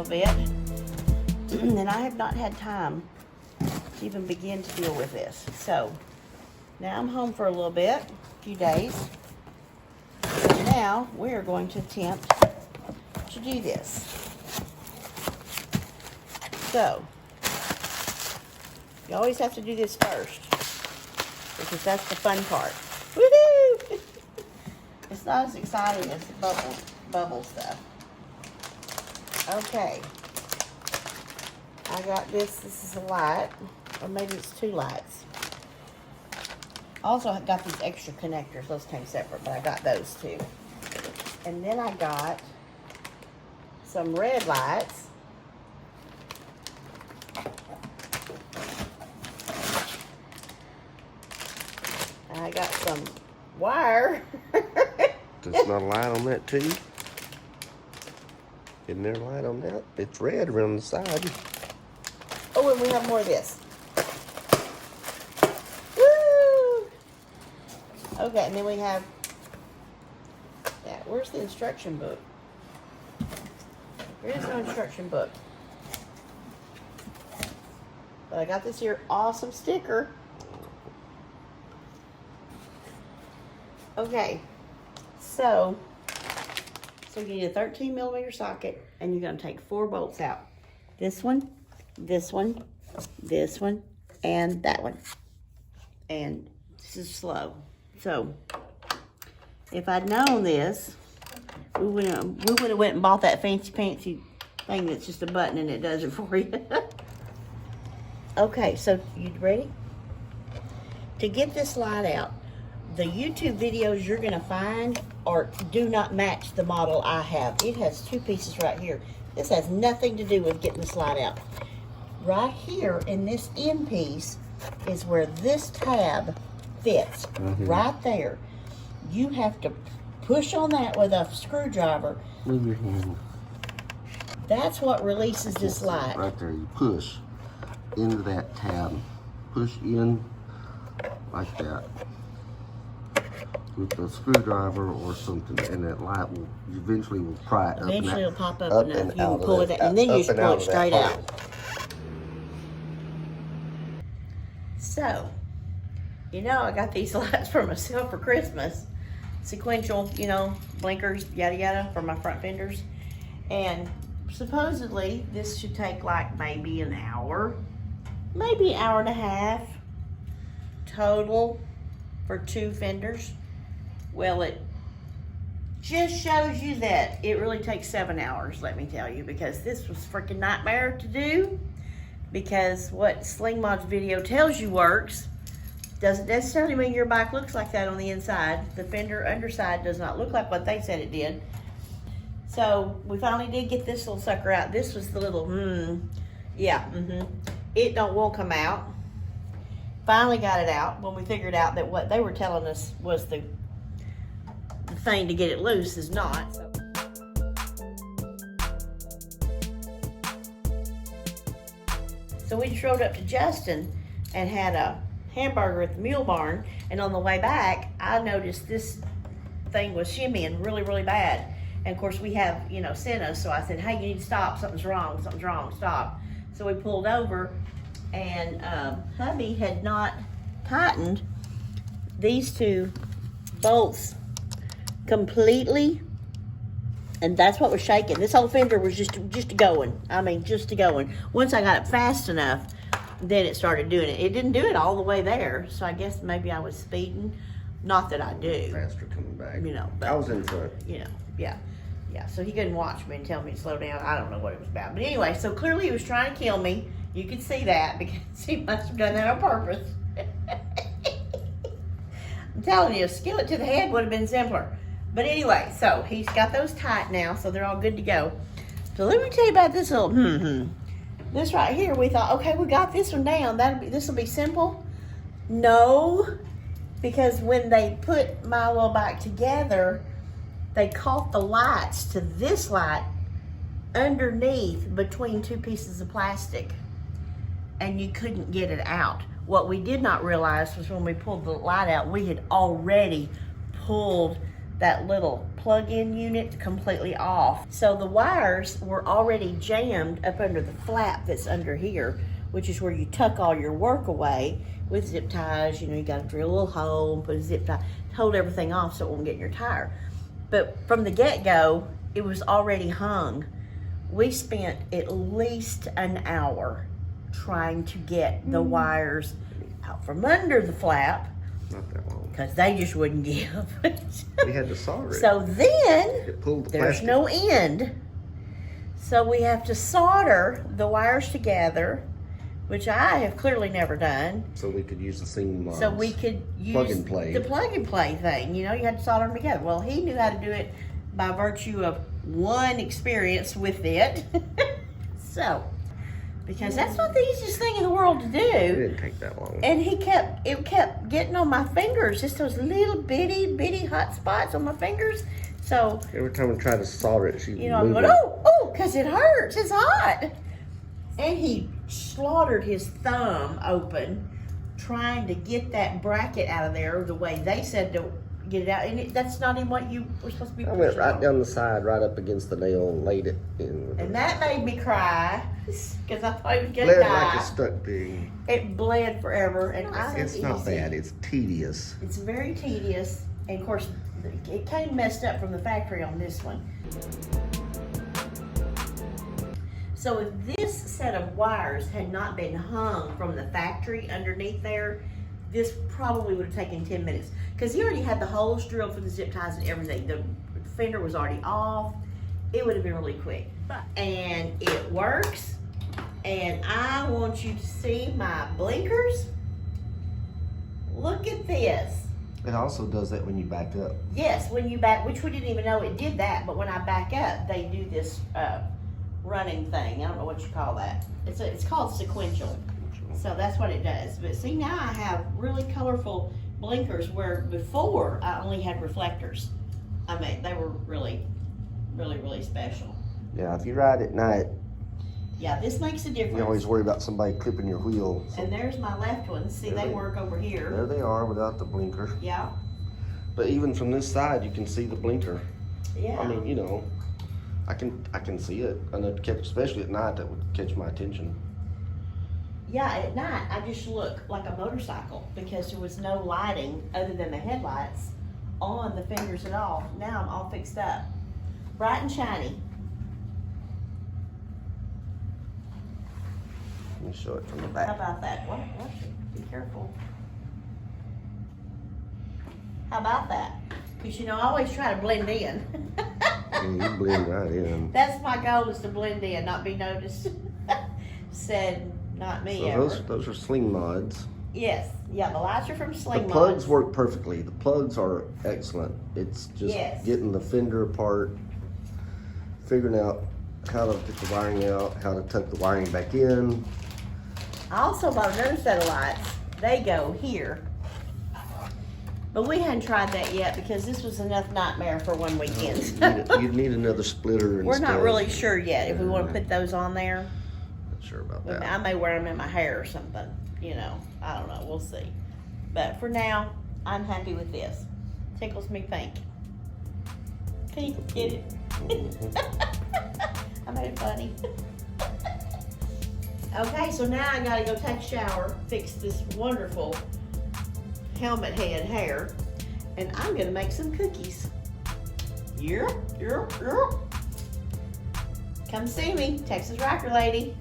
little bit. And I have not had time to even begin to deal with this. So now I'm home for a little bit, a few days. And now we are going to attempt to do this. So you always have to do this first, because that's the fun part. Woohoo! It's not as exciting as the bubble stuff. Okay. I got this. This is a light, or maybe it's two lights. Also, I got these extra connectors. Those came separate, but I got those too. And then I got some red lights. I got some wire. There's not a light on that too? Isn't there a light on that? It's red around the side. Oh, and we have more of this. Woo! Okay, and then we have that. Where's the instruction book? There is no instruction book. But I got this here awesome sticker. Okay, so you need a 13mm socket, and you're going to take 4 bolts out. This one, this one, this one, and that one. And this is slow. So if I'd known this, we would have went and bought that fancy thing that's just a button and it does it for you. Okay, so you ready? To get this light out, the YouTube videos you're gonna find do not match the model I have. It has 2 pieces right here. This has nothing to do with getting this light out. Right here in this end piece is where this tab fits. Right there. You have to push on that with a screwdriver. Move your hand. That's what releases this light. Right there, you push into that tab. Push in like that with a screwdriver or something, and that light will eventually pry it up. Eventually it'll pop up enough. You can pull it out, and then you just pull it straight out. So, you know, I got these lights for myself for Christmas. Sequential, you know, blinkers, yada yada, for my front fenders. And supposedly this should take like maybe an hour, maybe an hour and a half total for 2 fenders. Well, it just shows you that it really takes 7 hours, let me tell you, because this was a freaking nightmare to do. Because what Slingmods video tells you works doesn't necessarily mean your bike looks like that on the inside. The fender underside does not look like what they said it did. So we finally did get this little sucker out. This was the little, it won't come out. Finally got it out when we figured out that what they were telling us was the thing to get it loose is not. So we just rode up to Justin and had a hamburger at the Mule Barn, and on the way back, I noticed this thing was shimmying really, really bad. And of course we have, you know, Senna, so I said, hey, you need to stop, something's wrong, stop. So we pulled over, and hubby had not tightened these 2 bolts completely, and that's what was shaking. This whole fender was just going. I mean, just going. Once I got it fast enough, then it started doing it. It didn't do it all the way there, so I guess maybe I was speeding. Not that I do. Faster coming back. You know, but, I was in front. You know, yeah. So he couldn't watch me and tell me to slow down. I don't know what it was about. But anyway, so clearly he was trying to kill me. You could see that because he must have done that on purpose. I'm telling you, a skillet to the head would have been simpler. But anyway, so he's got those tight now, so they're all good to go. So let me tell you about this little This right here, we thought, okay, we got this one down. This will be simple. No, because when they put my little bike together, they caught the lights to this light underneath between 2 pieces of plastic, and you couldn't get it out. What we did not realize was when we pulled the light out, we had already pulled that little plug-in unit completely off. So the wires were already jammed up under the flap that's under here, which is where you tuck all your work away with zip ties. You know, you got to drill a little hole, put a zip tie, hold everything off so it won't get in your tire. But from the get-go, it was already hung. We spent at least an hour trying to get the wires out from under the flap. Not that long. Because they just wouldn't give. We had to solder it. So then, It pulled the there's plastic. no end. So we have to solder the wires together, which I have clearly never done. So we could use the Slingmods. So we could use Plug and play. the plug and play thing. You know, you had to solder them together. Well, he knew how to do it by virtue of one experience with it. So, because that's not the easiest thing in the world to It do. didn't take that long. And it kept getting on my fingers, just those little bitty hot spots on my fingers. So, Every time we tried to solder it, she you know, I'm moved going, it. oh, because it hurts, it's hot. And he slaughtered his thumb open trying to get that bracket out of there the way they said to get it out. And that's not even what you were supposed to be I pushing went right on. down the side, right up against the nail, and laid it in. And that made me cry because I thought he was going to Bled die. like a stuck pig. It bled forever. And It's not bad. It's tedious. It's very tedious, and of course, it came messed up from the factory on this one. So if this set of wires had not been hung from the factory underneath there, this probably would have taken 10 minutes. Because he already had the holes drilled for the zip ties and everything. The fender was already off. It would have been really quick. And it works. And I want you to see my blinkers. Look at this. It also does that when you back up. Yes, when you back, which we didn't even know it did that, but when I back up, they do this running thing. I don't know what you call that. It's called sequential. So that's what it does. But see, now I have really colorful blinkers where before I only had reflectors. I mean, they were really, really, really special. Yeah, if you ride at night, Yeah, this makes a difference. you always worry about somebody clipping your wheel. So And there's my left ones. See, they work over here. there they are without the blinker. Yeah, But even from this side, you can see the blinker. yeah. I mean, you know, I can see it, and it kept, especially at night, that would catch my attention. Yeah, at night I just look like a motorcycle because there was no lighting other than the headlights on the fenders at all. Now I'm all fixed up. Bright and shiny. Let me show it from the How back. about that? What? Be careful. How about that? Because you know, I always try to blend in. Yeah, you blend right in. That's my goal, is to blend in, not be noticed. Said not me So ever. those are Slingmods. Yes, yeah, the lights are from The Slingmods. plugs work perfectly. The plugs are excellent. It's just Yes. getting the fender apart, figuring out how to get the wiring out, how to tuck the wiring back in. I also bought another set of lights. They go here. But we hadn't tried that yet because this was enough nightmare for one weekend. You'd need another splitter We're instead. not really sure yet if we want to put those on there. Not sure about I that. may wear them in my hair or something. You know, I don't know. We'll see. But for now, I'm happy with this. Tickles me pink. Can you get it? I made it funny. Okay, so now I gotta go take a shower, fix this wonderful helmet head hair, and I'm gonna make some cookies. Yeah. Come see me, Texas Ryker lady.